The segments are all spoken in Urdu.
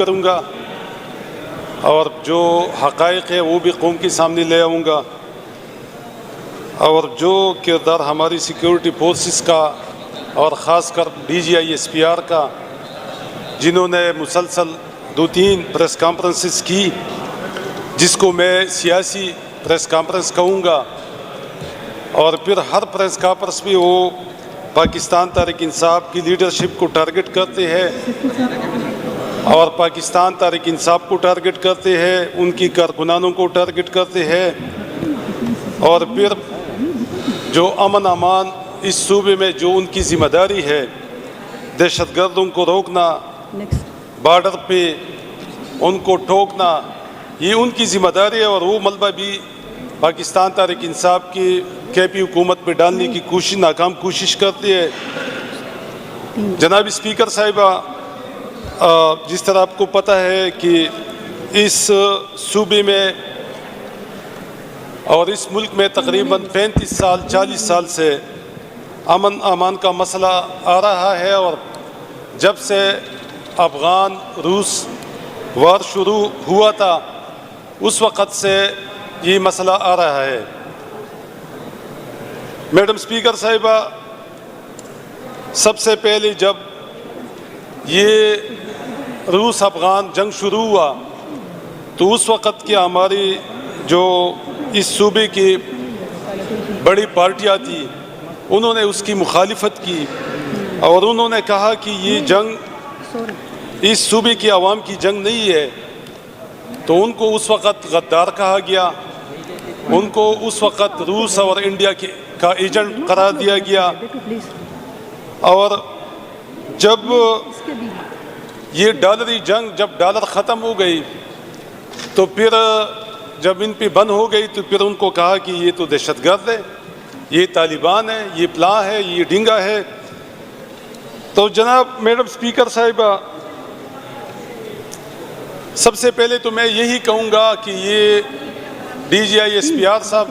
کروں گا اور جو حقائق ہے وہ بھی قوم کے سامنے لے آؤں گا، اور جو کردار ہماری سیکیورٹی فورسز کا اور خاص کر D G I S P R کا، جنہوں نے مسلسل 2-3 پریس کانفرنسز کی، جس کو میں سیاسی پریس کانفرنس کہوں گا، اور پھر ہر پریس کانفرنس میں وہ پاکستان تحریک انصاف کی لیڈرشپ کو ٹارگٹ کرتے ہیں اور پاکستان تحریک انصاف کو ٹارگٹ کرتے ہیں، ان کی کارکنانوں کو ٹارگٹ کرتے ہیں، اور پھر جو امن امان اس صوبے میں جو ان کی ذمہ داری ہے، دہشت گردوں کو روکنا، بارڈر پہ ان کو ٹوکنا، یہ ان کی ذمہ داری ہے، اور وہ ملبہ بھی پاکستان تحریک انصاف کی KP حکومت پہ ڈالنے کی ناکام کوشش کرتی ہے۔ جناب اسپیکر صاحبہ، جس طرح آپ کو پتہ ہے کہ اس صوبے میں اور اس ملک میں تقریباً 35 سال 40 سال سے امن امان کا مسئلہ آ رہا ہے، اور جب سے افغان روس وار شروع ہوا تھا اس وقت سے یہ مسئلہ آ رہا ہے۔ میڈم اسپیکر صاحبہ، سب سے پہلے جب یہ روس افغان جنگ شروع ہوا تو اس وقت کی ہماری جو اس صوبے کی بڑی پارٹیاں تھی، انہوں نے اس کی مخالفت کی، اور انہوں نے کہا کہ یہ جنگ اس صوبے کی عوام کی جنگ نہیں ہے، تو ان کو اس وقت غدار کہا گیا، ان کو اس وقت روس اور انڈیا کا ایجنٹ قرار دیا گیا، اور جب یہ ڈالری جنگ جب ڈالر ختم ہو گئی تو پھر جب ان پہ بند ہو گئی تو پھر ان کو کہا کہ یہ تو دہشت گرد ہے، یہ طالبان ہے، یہ پلاں ہے، یہ ڈنگا ہے۔ تو جناب میڈم اسپیکر صاحبہ، سب سے پہلے تو میں یہی کہوں گا کہ یہ D G I S P R صاحب،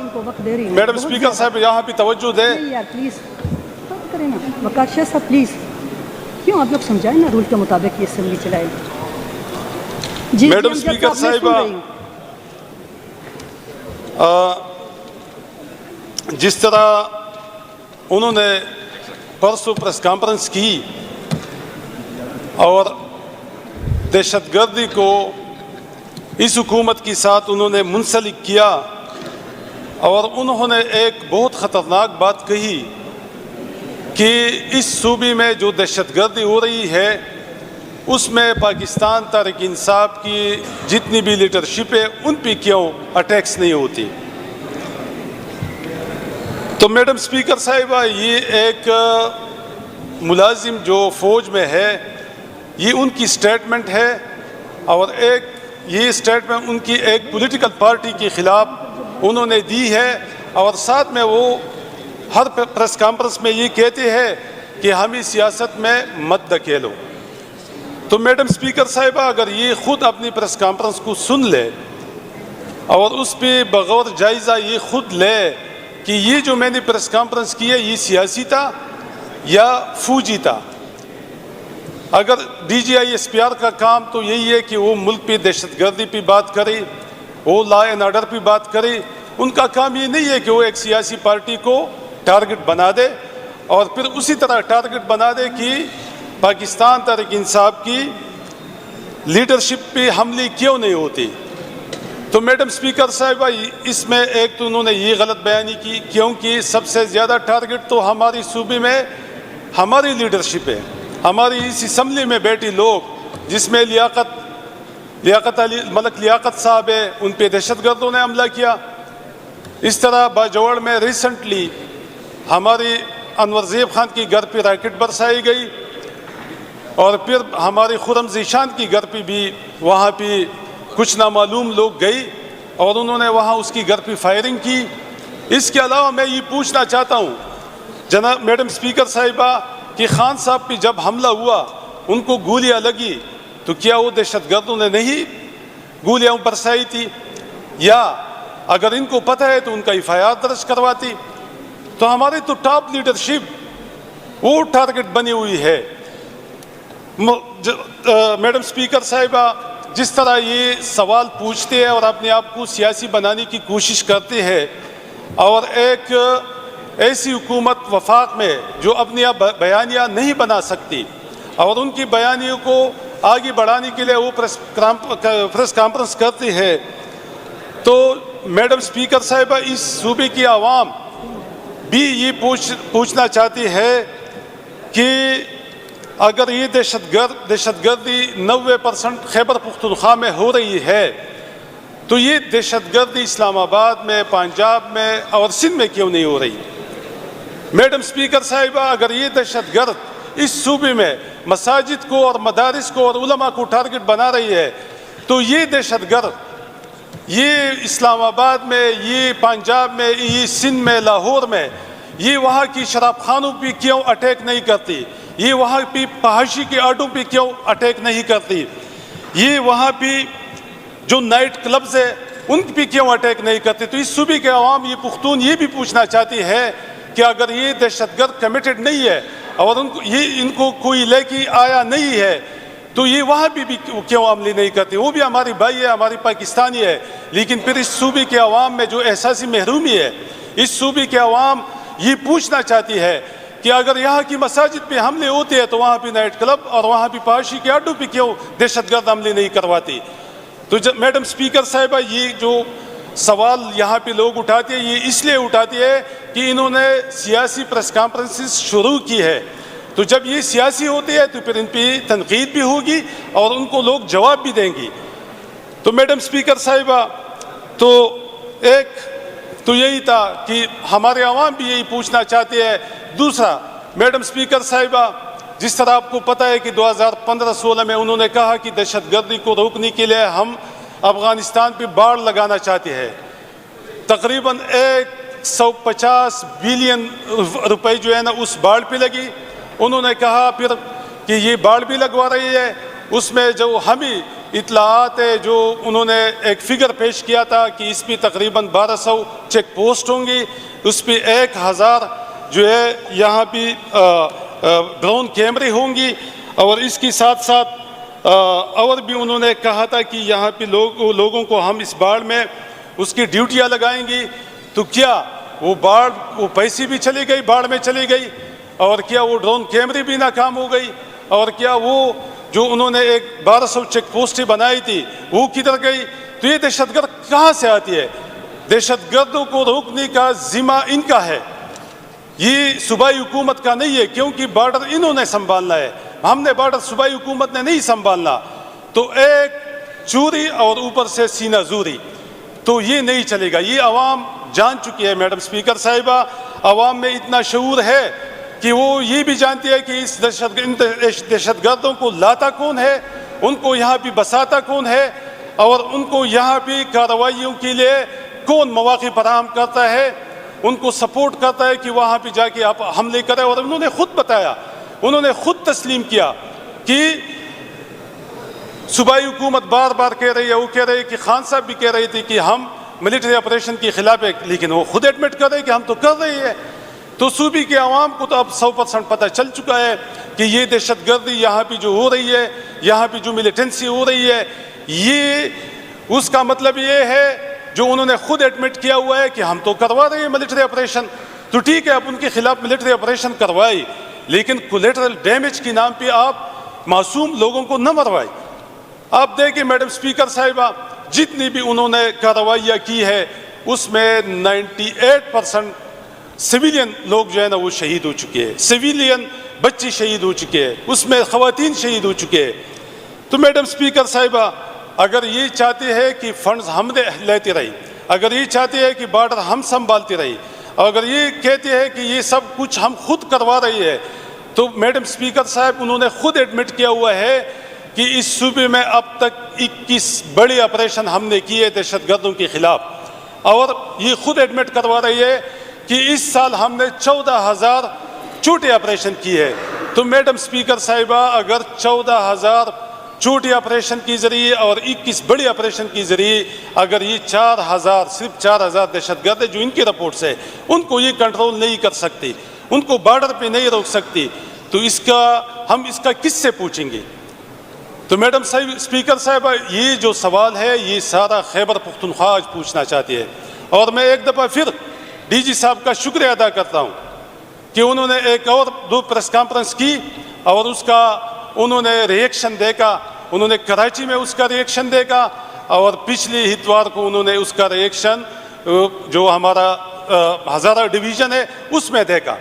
میڈم اسپیکر صاحب یہاں پہ توجہ دیں۔ پلیز کیوں آپ لوگ سمجھائیں نا، رول کے مطابق یہ اسمبلی چلائے۔ میڈم اسپیکر صاحبہ، جس طرح انہوں نے پرسوں پریس کانفرنس کی اور دہشت گردی کو اس حکومت کے ساتھ انہوں نے منسلک کیا، اور انہوں نے ایک بہت خطرناک بات کہی کہ اس صوبے میں جو دہشت گردی ہو رہی ہے اس میں پاکستان تحریک انصاف کی جتنی بھی لیڈرشپ ہے ان پہ کیوں اٹیکس نہیں ہوتی۔ تو میڈم اسپیکر صاحبہ، یہ ایک ملازم جو فوج میں ہے، یہ ان کی سٹیٹمنٹ ہے، اور ایک یہ سٹیٹمنٹ ان کی ایک پولیٹیکل پارٹی کے خلاف انہوں نے دی ہے، اور ساتھ میں وہ ہر پریس کانفرنس میں یہ کہتے ہیں کہ ہمیں سیاست میں مت دھکیلو۔ تو میڈم اسپیکر صاحبہ، اگر یہ خود اپنی پریس کانفرنس کو سن لے اور اس پہ بغور جائزہ یہ خود لے کہ یہ جو میں نے پریس کانفرنس کی ہے یہ سیاسی تھا یا فوجی تھا۔ اگر D G I S P R کا کام تو یہی ہے کہ وہ ملک پہ دہشت گردی پہ بات کرے، وہ لا اینڈ آرڈر پہ بات کرے، ان کا کام یہ نہیں ہے کہ وہ ایک سیاسی پارٹی کو ٹارگٹ بنا دے اور پھر اسی طرح ٹارگٹ بنا دے کہ پاکستان تحریک انصاف کی لیڈرشپ پہ حملے کیوں نہیں ہوتی۔ تو میڈم اسپیکر صاحبہ، اس میں ایک تو انہوں نے یہ غلط بیانی کی، کیونکہ سب سے زیادہ ٹارگٹ تو ہماری صوبے میں ہماری لیڈرشپ ہے، ہماری اس اسمبلی میں بیٹھے لوگ، جس میں ملک لیاقت صاحب ہے، ان پہ دہشت گردوں نے حملہ کیا۔ اس طرح باجوڑ میں ریسنٹلی ہماری انور زیب خان کی گھر پہ راکٹ برسائی گئی، اور پھر ہماری خرم ذیشان کی گھر پہ بھی وہاں پہ کچھ نامعلوم لوگ گئی اور انہوں نے وہاں اس کی گھر پہ فائرنگ کی۔ اس کے علاوہ میں یہ پوچھنا چاہتا ہوں جناب میڈم اسپیکر صاحبہ کہ خان صاحب پہ جب حملہ ہوا ان کو گولیاں لگی تو کیا وہ دہشت گردوں نے نہیں گولیاں برسائی تھی؟ یا اگر ان کو پتہ ہے تو ان کا FIR درج کرواتی؟ تو ہماری تو ٹاپ لیڈرشپ وہ ٹارگٹ بنی ہوئی ہے۔ میڈم اسپیکر صاحبہ جس طرح یہ سوال پوچھتے ہیں اور اپنے آپ کو سیاسی بنانے کی کوشش کرتے ہیں اور ایک ایسی حکومت وفاق میں جو اپنے آپ بیانیہ نہیں بنا سکتی اور ان کی بیانیوں کو آگے بڑھانے کے لیے وہ پریس کانفرنس کرتی ہے، تو میڈم اسپیکر صاحبہ اس صوبے کی عوام بھی یہ پوچھنا چاہتی ہے کہ اگر یہ دہشت گردی 90% خیبر پختونخوا میں ہو رہی ہے تو یہ دہشت گردی اسلام آباد میں، پنجاب میں اور سندھ میں کیوں نہیں ہو رہی؟ میڈم اسپیکر صاحبہ اگر یہ دہشت گرد اس صوبے میں مساجد کو اور مدارس کو اور علماء کو ٹارگٹ بنا رہی ہے تو یہ دہشت گرد یہ اسلام آباد میں، یہ پنجاب میں، یہ سندھ میں، لاہور میں، یہ وہاں کی شراب خانوں پہ کیوں اٹیک نہیں کرتی؟ یہ وہاں پہ فحاشی کے آڈوں پہ کیوں اٹیک نہیں کرتی؟ یہ وہاں پہ جو نائٹ کلبز ہے ان پہ کیوں اٹیک نہیں کرتی؟ تو اس صوبے کے عوام یہ پختون یہ بھی پوچھنا چاہتی ہے کہ اگر یہ دہشت گرد کمیٹڈ نہیں ہے اور ان کو کوئی لے کے آیا نہیں ہے تو یہ وہاں بھی کیوں عملی نہیں کرتے؟ وہ بھی ہماری بھائی ہے، ہماری پاکستانی ہے، لیکن پھر اس صوبے کے عوام میں جو احساسی محرومی ہے، اس صوبے کے عوام یہ پوچھنا چاہتی ہے کہ اگر یہاں کی مساجد پہ حملے ہوتے ہیں تو وہاں پہ نائٹ کلب اور وہاں پہ فحاشی کے اڈوں پہ کیوں دہشت گرد حملے نہیں کرواتی؟ تو میڈم اسپیکر صاحبہ یہ جو سوال یہاں پہ لوگ اٹھاتے ہیں یہ اس لیے اٹھاتے ہیں کہ انہوں نے سیاسی پریس کانفرنسز شروع کی ہے، تو جب یہ سیاسی ہوتے ہیں تو پھر ان پہ تنقید بھی ہوگی اور ان کو لوگ جواب بھی دیں گی۔ تو میڈم اسپیکر صاحبہ تو ایک تو یہی تھا کہ ہمارے عوام بھی یہی پوچھنا چاہتے ہیں۔ دوسرا میڈم اسپیکر صاحبہ جس طرح آپ کو پتہ ہے کہ 2015-16 میں انہوں نے کہا کہ دہشت گردی کو روکنے کے لیے ہم افغانستان پہ باڑ لگانا چاہتے ہیں، تقریباً 150 بلین روپے جو ہے نا اس باڑ پہ لگی۔ انہوں نے کہا پھر کہ یہ باڑ بھی لگوا رہی ہے، اس میں جو ہمیں اطلاعات ہے جو انہوں نے ایک فگر پیش کیا تھا کہ اس پہ تقریباً 1200 چیک پوسٹ ہوں گی، اس پہ 1000 جو ہے یہاں پہ ڈرون کیمرے ہوں گی، اور اس کے ساتھ ساتھ اور بھی انہوں نے کہا تھا کہ یہاں پہ لوگوں کو ہم اس باڑ میں اس کی ڈیوٹیاں لگائیں گی۔ تو کیا وہ پیسے بھی چلی گئی، باڑ میں چلی گئی، اور کیا وہ ڈرون کیمرے بھی ناکام ہو گئی، اور کیا وہ جو انہوں نے 1200 چیک پوسٹیں بنائی تھی وہ کدھر گئی؟ تو یہ دہشت گرد کہاں سے آتی ہے؟ دہشت گردوں کو روکنے کا ذمہ ان کا ہے، یہ صوبائی حکومت کا نہیں ہے، کیونکہ بارڈر انہوں نے سنبھالنا ہے، ہم نے بارڈر صوبائی حکومت نے نہیں سنبھالنا۔ تو ایک چوری اور اوپر سے سینہ زوری، تو یہ نہیں چلے گا۔ یہ عوام جان چکی ہے میڈم اسپیکر صاحبہ، عوام میں اتنا شعور ہے کہ وہ یہ بھی جانتی ہے کہ اس دہشت گردوں کو لاتا کون ہے، ان کو یہاں پہ بساتا کون ہے، اور ان کو یہاں پہ کارروائیوں کے لیے کون مواقع فراہم کرتا ہے، ان کو سپورٹ کرتا ہے کہ وہاں پہ جا کے آپ حملے کریں۔ اور انہوں نے خود بتایا، انہوں نے خود تسلیم کیا کہ صوبائی حکومت بار بار کہہ رہی ہے، وہ کہہ رہے کہ خان صاحب بھی کہہ رہے تھے کہ ہم ملٹری آپریشن کے خلاف ہے، لیکن وہ خود ایڈمٹ کر رہے کہ ہم تو کر رہے ہیں۔ تو صوبے کے عوام کو تو اب 100% پتہ چل چکا ہے کہ یہ دہشت گردی یہاں پہ جو ہو رہی ہے، یہاں پہ جو ملیٹنسی ہو رہی ہے، یہ اس کا مطلب یہ ہے جو انہوں نے خود ایڈمٹ کیا ہوا ہے کہ ہم تو کروا رہے ہیں ملٹری آپریشن۔ تو ٹھیک ہے، اب ان کے خلاف ملٹری آپریشن کروائی، لیکن کولیٹرل ڈیمیج کے نام پہ آپ معصوم لوگوں کو نہ مروائے۔ آپ دیکھیں میڈم اسپیکر صاحبہ، جتنی بھی انہوں نے کارروائیاں کی ہے اس میں 98% سویلین لوگ جو ہے نا وہ شہید ہو چکے ہیں، سویلین بچے شہید ہو چکے ہیں، اس میں خواتین شہید ہو چکے ہیں۔ تو میڈم اسپیکر صاحبہ اگر یہ چاہتے ہیں کہ فنڈز ہم لیتے رہی، اگر یہ چاہتے ہیں کہ بارڈر ہم سنبھالتے رہی، اور اگر یہ کہتے ہیں کہ یہ سب کچھ ہم خود کروا رہی ہے، تو میڈم اسپیکر صاحب انہوں نے خود ایڈمٹ کیا ہوا ہے کہ اس صوبے میں اب تک 21 بڑے آپریشن ہم نے کیے دہشت گردوں کے خلاف، اور یہ خود ایڈمٹ کروا رہی ہے کہ اس سال ہم نے 14,000 چھوٹے آپریشن کیے ہیں۔ تو میڈم اسپیکر صاحبہ اگر 14,000 چھوٹے آپریشن کے ذریعے اور 21 بڑے آپریشن کے ذریعے اگر یہ 4,000 صرف 4,000 دہشت گرد ہے جو ان کی رپورٹ سے ان کو یہ کنٹرول نہیں کر سکتی، ان کو بارڈر پہ نہیں روک سکتی، تو ہم اس کا کس سے پوچھیں گے؟ تو میڈم اسپیکر صاحبہ، یہ جو سوال ہے یہ سارا خیبر پختونخوا آج پوچھنا چاہتی ہے، اور میں ایک دفعہ پھر ڈی جی صاحب کا شکریہ ادا کرتا ہوں کہ انہوں نے ایک اور 2 پریس کانفرنس کی اور اس کا انہوں نے ریئیکشن دیکھا، انہوں نے کراچی میں اس کا ریئیکشن دیکھا، اور پچھلی اتوار کو انہوں نے اس کا ریئیکشن جو ہمارا ہزارہ ڈویژن ہے اس میں دیکھا۔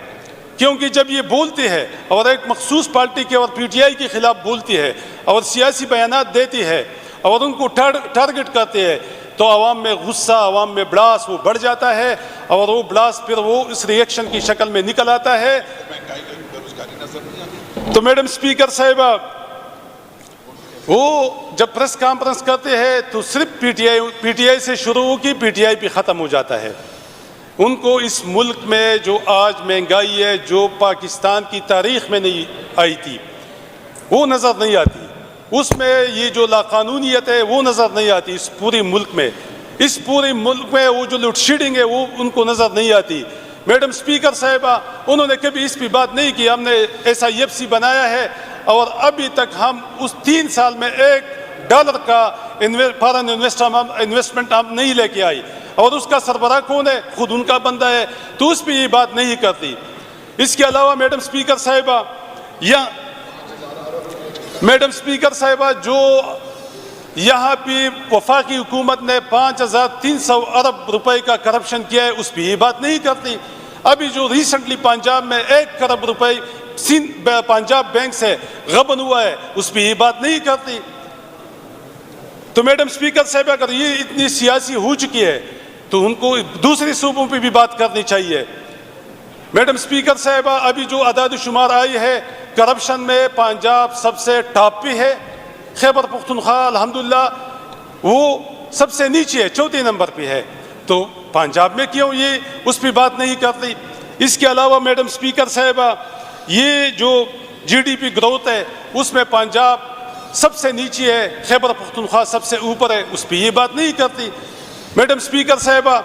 کیونکہ جب یہ بولتی ہے اور ایک مخصوص پارٹی کے اور پی ٹی آئی کے خلاف بولتی ہے اور سیاسی بیانات دیتی ہے اور ان کو ٹارگٹ کرتی ہے، تو عوام میں غصہ، عوام میں بڑاس وہ بڑھ جاتا ہے، اور وہ بڑاس پھر وہ اس ریئیکشن کی شکل میں نکل آتا ہے۔ تو میڈم اسپیکر صاحبہ، وہ جب پریس کانفرنس کرتے ہیں تو صرف پی ٹی آئی سے شروع ہو کی پی ٹی آئی پہ ختم ہو جاتا ہے۔ ان کو اس ملک میں جو آج مہنگائی ہے، جو پاکستان کی تاریخ میں نہیں آئی تھی، وہ نظر نہیں آتی۔ اس میں یہ جو لاقانونیت ہے وہ نظر نہیں آتی اس پورے ملک میں۔ اس پورے ملک میں وہ جو لوڈ شیڈنگ ہے وہ ان کو نظر نہیں آتی۔ میڈم اسپیکر صاحبہ، انہوں نے کبھی اس پہ بات نہیں کی ہم نے ایسا EFC بنایا ہے، اور ابھی تک ہم اس 3 سال میں $1 کا فارن انویسٹمنٹ ہم نہیں لے کے آئی، اور اس کا سربراہ کون ہے؟ خود ان کا بندہ ہے، تو اس پہ یہ بات نہیں کرتی۔ اس کے علاوہ میڈم اسپیکر صاحبہ، جو یہاں پہ وفاقی حکومت نے 5300 ارب روپے کا کرپشن کیا ہے، اس پہ یہ بات نہیں کرتی۔ ابھی جو ریسنٹلی پنجاب میں 1 کروڑ روپے پنجاب بینک سے غبن ہوا ہے، اس پہ یہ بات نہیں کرتی۔ تو میڈم اسپیکر صاحب، اگر یہ اتنی سیاسی ہو چکی ہے تو ان کو دوسرے صوبوں پہ بھی بات کرنی چاہیے۔ میڈم اسپیکر صاحبہ، ابھی جو اعداد و شمار آئی ہے کرپشن میں، پنجاب سب سے ٹاپ پہ ہے، خیبر پختونخوا الحمدللہ وہ سب سے نیچے ہے، 4تھے نمبر پہ ہے۔ تو پنجاب میں کیوں یہ اس پہ بات نہیں کرتی؟ اس کے علاوہ میڈم اسپیکر صاحبہ، یہ جو GDP گروتھ ہے اس میں پنجاب سب سے نیچے ہے، خیبر پختونخوا سب سے اوپر ہے، اس پہ یہ بات نہیں کرتی۔ میڈم اسپیکر صاحبہ،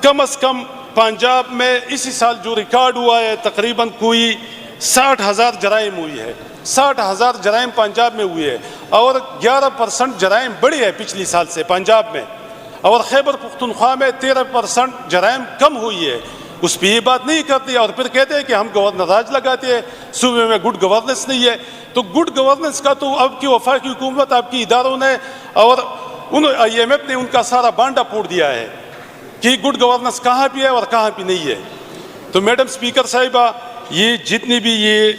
کم از کم پنجاب میں اسی سال جو ریکارڈ ہوا ہے تقریباً کوئی 60,000 جرائم ہوئی ہے، 60,000 جرائم پنجاب میں ہوئی ہے، اور 11% جرائم بڑھی ہے پچھلی سال سے پنجاب میں، اور خیبر پختونخوا میں 13% جرائم کم ہوئی ہے، اس پہ یہ بات نہیں کرتی، اور پھر کہتے ہیں کہ ہم گورنر راج لگاتے ہیں، صوبے میں گڈ گورننس نہیں ہے۔ تو گڈ گورننس کا تو اب کی وفاقی حکومت، آپ کی اداروں نے اور IMF نے ان کا سارا بانڈا پھوڑ دیا ہے کہ گڈ گورننس کہاں پہ ہے اور کہاں پہ نہیں ہے۔ تو میڈم اسپیکر صاحبہ، یہ جتنی بھی یہ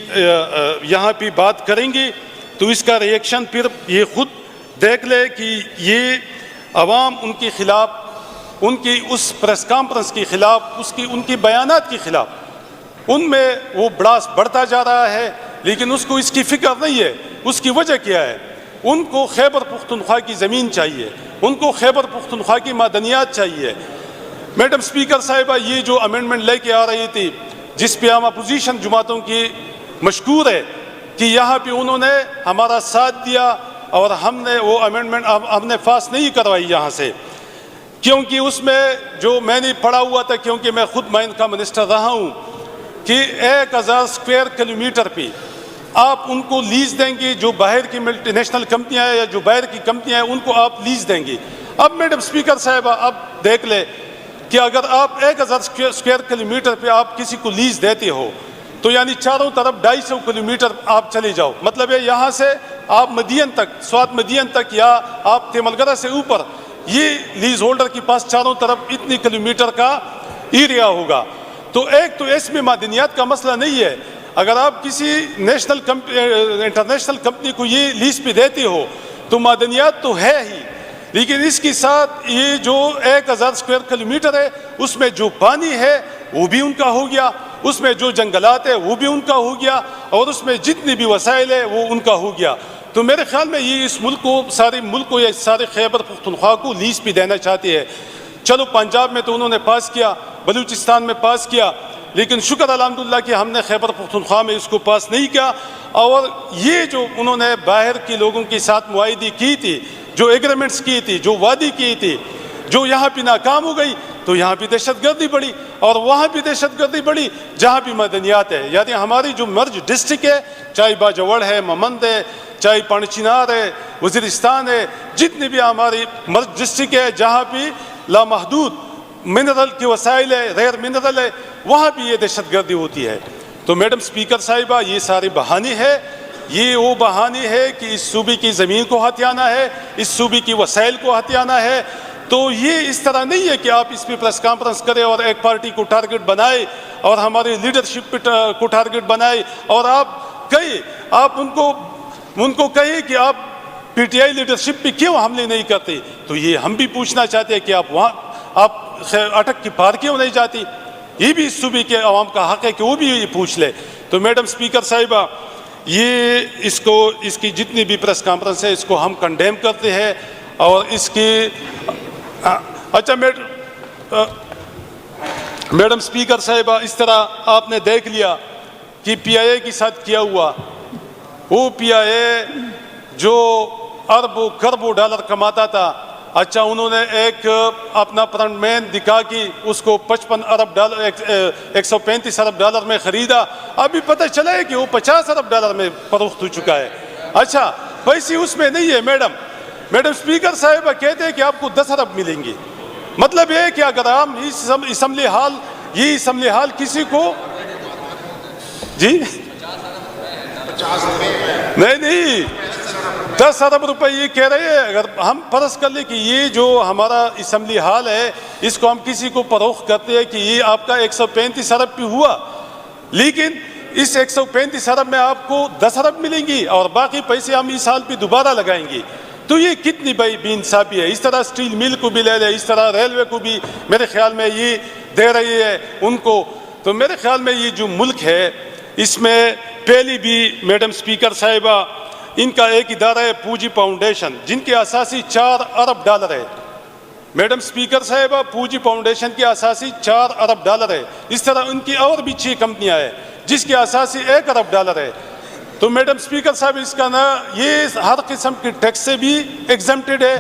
یہاں پہ بات کریں گے تو اس کا ریئیکشن پھر یہ خود دیکھ لے کہ یہ عوام ان کے خلاف، ان کی اس پریس کانفرنس کے خلاف، ان کی بیانات کے خلاف، ان میں وہ بڑاس بڑھتا جا رہا ہے، لیکن اس کو اس کی فکر نہیں ہے۔ اس کی وجہ کیا ہے؟ ان کو خیبر پختونخوا کی زمین چاہیے، ان کو خیبر پختونخوا کی معدنیات چاہیے۔ میڈم اسپیکر صاحبہ، یہ جو امینڈمنٹ لے کے آ رہی تھی، جس پہ ہم اپوزیشن جماعتوں کی مشکور ہے کہ یہاں پہ انہوں نے ہمارا ساتھ دیا، اور ہم نے وہ امینڈمنٹ ہم نے پاس نہیں کروائی یہاں سے، کیونکہ اس میں جو میں نے پڑھا ہوا تھا، کیونکہ میں خود مائن کا منسٹر رہا ہوں، کہ 1000 اسکوائر کلومیٹر پہ آپ ان کو لیز دیں گے، جو باہر کی ملٹی نیشنل کمپنیاں ہیں یا جو باہر کی کمپنیاں ہیں ان کو آپ لیز دیں گے۔ اب میڈم اسپیکر صاحبہ، اب دیکھ لیں کہ اگر آپ 1000 اسکوائر کلومیٹر پہ آپ کسی کو لیز دیتے ہو تو یعنی چاروں طرف 250 کلومیٹر آپ چلے جاؤ، مطلب ہے یہاں سے آپ مدین تک، سوات مدین تک، یا آپ تیملگرہ سے اوپر، یہ لیز ہولڈر کے پاس چاروں طرف اتنی کلومیٹر کا ایریا ہوگا۔ تو ایک تو اس میں معدنیات کا مسئلہ نہیں ہے، اگر آپ کسی انٹرنیشنل کمپنی کو یہ لیز پہ دیتے ہو تو معدنیات تو ہے ہی، لیکن اس کے ساتھ یہ جو 1000 اسکوائر کلومیٹر ہے اس میں جو پانی ہے وہ بھی ان کا ہو گیا، اس میں جو جنگلات ہے وہ بھی ان کا ہو گیا، اور اس میں جتنی بھی وسائل ہے وہ ان کا ہو گیا۔ تو میرے خیال میں یہ اس ملک کو، سارے ملک کو یا سارے خیبر پختونخوا کو لیز پہ دینا چاہتے ہیں۔ چلو پنجاب میں تو انہوں نے پاس کیا، بلوچستان میں پاس کیا، لیکن شکر الحمدللہ کہ ہم نے خیبر پختونخوا میں اس کو پاس نہیں کیا۔ اور یہ جو انہوں نے باہر کے لوگوں کے ساتھ معاہدے کی تھی، جو ایگریمنٹس کی تھی، جو وعدے کی تھی، جو یہاں پہ ناکام ہو گئی، تو یہاں پہ دہشت گردی بڑھی۔ اور وہاں بھی دہشت گردی بڑھی جہاں بھی مدنیات ہے. یعنی ہماری جو مرج ڈسٹرکٹ ہے، چاہے باجوڑ ہے، ممند ہے، چاہے پانچینار ہے، وزیرستان ہے، جتنی بھی ہماری مرج ڈسٹرکٹ ہے جہاں بھی لامحدود منرل کے وسائل ہے، غیر منرل ہے، وہاں بھی یہ دہشت گردی ہوتی ہے. تو میڈم اسپیکر صاحبہ، یہ ساری بہانی ہے، یہ وہ بہانی ہے کہ اس صوبے کی زمین کو ہتھیانا ہے، اس صوبے کی وسائل کو ہتھیانا ہے. تو یہ اس طرح نہیں ہے کہ آپ اس پہ پریس کانفرنس کریں اور ایک پارٹی کو ٹارگٹ بنائے اور ہماری لیڈرشپ کو ٹارگٹ بنائے اور آپ کہیں، آپ ان کو کہیں کہ آپ پی ٹی آئی لیڈرشپ پہ کیوں حملے نہیں کرتے. تو یہ ہم بھی پوچھنا چاہتے ہیں کہ آپ وہاں آپ اٹک کی پار کیوں نہیں جاتی. یہ بھی اس صوبے کے عوام کا حق ہے کہ وہ بھی یہ پوچھ لے. تو میڈم اسپیکر صاحبہ، یہ اس کی جتنی بھی پریس کانفرنس ہے اس کو ہم کنڈیم کرتے ہیں. اور اس کی اچھا میڈم اسپیکر صاحبہ، اس طرح آپ نے دیکھ لیا کہ پی آئی اے کے ساتھ کیا ہوا، وہ پی آئی اے جو اربوں کروڑوں ڈالر کماتا تھا، اچھا انہوں نے ایک اپنا فرنٹ مین دکھا کہ اس کو 55 ارب ڈالر 135 ارب ڈالر میں خریدا. ابھی پتہ چلا ہے کہ وہ 50 ارب ڈالر میں فروخت ہو چکا ہے. اچھا پیسے اس میں نہیں ہے. میڈم اسپیکر صاحبہ کہتے ہیں کہ آپ کو 10 ارب ملیں گے. مطلب یہ کہ اگر ہم اسمبلی ہال کسی کو جی نہیں 10 ارب روپے یہ کہہ رہے ہیں. اگر ہم فرض کر لیں کہ یہ جو ہمارا اسمبلی ہال ہے اس کو ہم کسی کو فروخت کرتے ہیں کہ یہ آپ کا 135 ارب پہ ہوا، لیکن اس 135 ارب میں آپ کو 10 ارب ملیں گی اور باقی پیسے ہم اس سال پہ دوبارہ لگائیں گے. تو یہ کتنی بے انصافی ہے. اس طرح اسٹیل مل کو بھی لے لے، اس طرح ریلوے کو بھی میرے خیال میں یہ دے رہی ہے ان کو. تو میرے خیال میں یہ جو ملک ہے اس میں پہلی بھی میڈم اسپیکر صاحبہ ان کا ایک ادارہ ہے پوجی فاؤنڈیشن، جن کے اساسی 4 ارب ڈالر ہے. میڈم اسپیکر صاحبہ، پوجی فاؤنڈیشن کی اساسی 4 ارب ڈالر ہے. اس طرح ان کی اور بھی 6 کمپنیاں ہیں جس کی اساسی 1 ارب ڈالر ہے. تو میڈم اسپیکر صاحب اس کا یہ ہر قسم کی ٹیکس سے بھی ایگزمپٹڈ ہے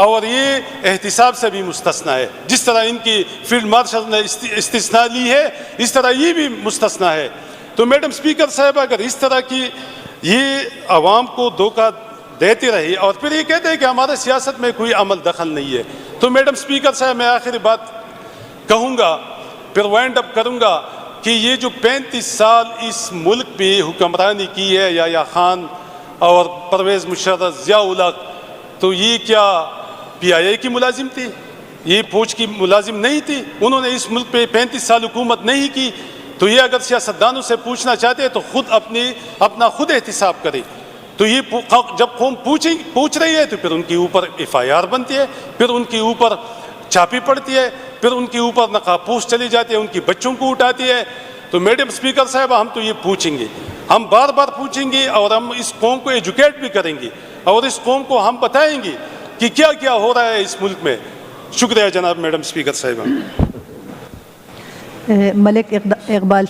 اور یہ احتساب سے بھی مستثنا ہے. جس طرح ان کی فیلڈ مارشل نے استثناء لی ہے اس طرح یہ بھی مستثنا ہے. تو میڈم اسپیکر صاحب اگر اس طرح کی یہ عوام کو دھوکہ دیتے رہی اور پھر یہ کہتے ہیں کہ ہمارے سیاست میں کوئی عمل دخل نہیں ہے، تو میڈم اسپیکر صاحب میں آخری بات کہوں گا، پھر وائنڈ اپ کروں گا کہ یہ جو 35 سال اس ملک پہ حکمرانی کی ہے یا خان اور پرویز مشرف، ضیاء الحق، تو یہ کیا پی آئی اے کی ملازم تھی؟ یہ فوج کی ملازم نہیں تھی؟ انہوں نے اس ملک پہ 35 سال حکومت نہیں کی؟ تو یہ اگر سیاستدانوں سے پوچھنا چاہتے ہیں تو خود اپنا خود احتساب کرے. تو یہ جب قوم پوچھ رہی ہے تو پھر ان کے اوپر ایف آئی آر بنتی ہے، پھر ان کے اوپر چھاپی پڑتی ہے، پھر ان کے اوپر نقاب پوش چلی جاتی ہے، ان کے بچوں کو اٹھاتی ہے. تو میڈم اسپیکر صاحب ہم تو یہ پوچھیں گے، ہم بار بار پوچھیں گے اور ہم اس قوم کو ایجوکیٹ بھی کریں گے اور اس قوم کو ہم بتائیں گے کہ کیا کیا ہو رہا ہے اس ملک میں. شکریہ جناب میڈم اسپیکر صاحبہ. ملک اقبال